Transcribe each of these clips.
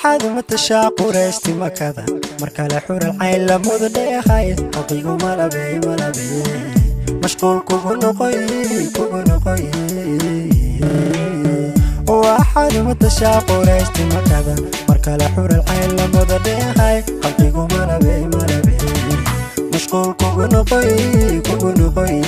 واحد متشاق ورشتي مكذا مركل حور العين لمود ديخاي حقيقو ملبي مشغول كوغو نقوي واحد متشاق ورشتي مكذا مركل حور العين لمود ديخاي حقيقو ملبي مشغول كوغو نقوي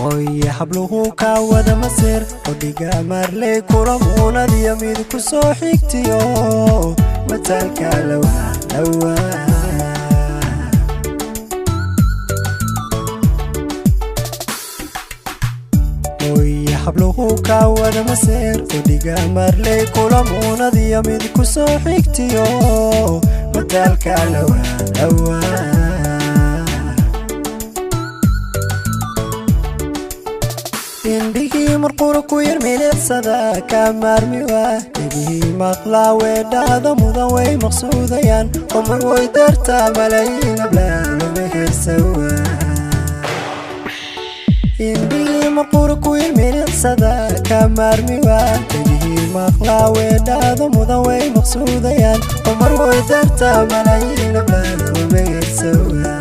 ويا حبلوه كاودا مسير وديقا مارلي كورمونا دي يميد كسو حيكتيو متالكا لوا ويا حبلوه كاودا مسير وديقا مارلي كورمونا دي يميد كسو حيكتيو متالكا لوا indhihii marqura ku yar mileedsada ka maarmi waa indhihii maqlaa weedhaada mudan way maqsuudayaan umar way dartaa malayiin ablaalo mehersawa indhihii marqura ku yar mileedsada ka maarmi waa indhihii maqlaa weedhaada mudan way maqsuudayaan umar way dartaa malayiin ablaalo mehersawa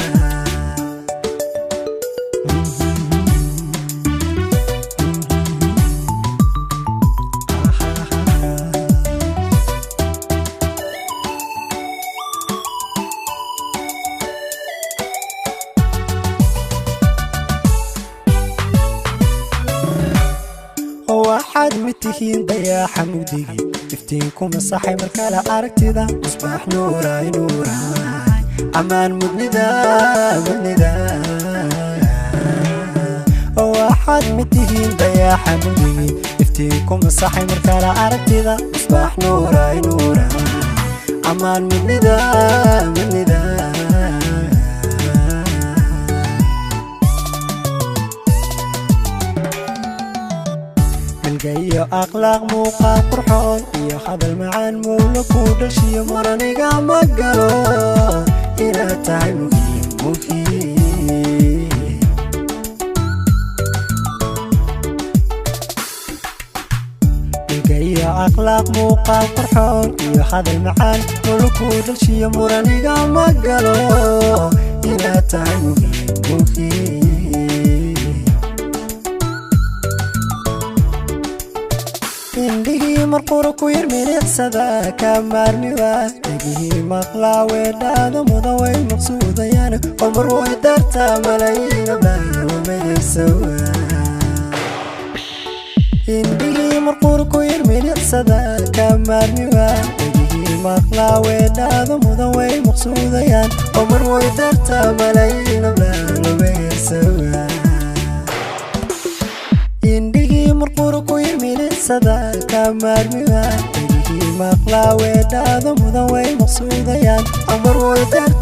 واحد متهين ضياع حمودي افتينكم الصحي مركالة أركتدا مصباح نوراي أمان مدندا واحد متهين ضياع حمودي افتينكم الصحي مركالة أركتدا مصباح نوراي أمان مدندا جاي أخلاق موقع قرحون يا هذا المعان مولك ودشي مرنيقا مقلو إلى تعب مهين جاي أخلاق موقع قرحون يا هذا المعان مولك ودشي مرنيقا مقلو إلى تعب مهين indhihii marqura ku yar mileedsada ka maarmi waa indhihii maqlaa weedhaada mudan way maqsuudayaan umar way dartaa malayiin ablaalo mehersawa indhihii marqura ku yar mileedsada ka maarmi waa indhihii maqlaa weedhaada mudan way maqsuudayaan umar way dartaa malayiin ablaalo mehersawa indhihii marqura ku yar mileedsada ka maarmi waa indhihii maqlaa weedhaada mudan way maqsuudayaan umar way dartaa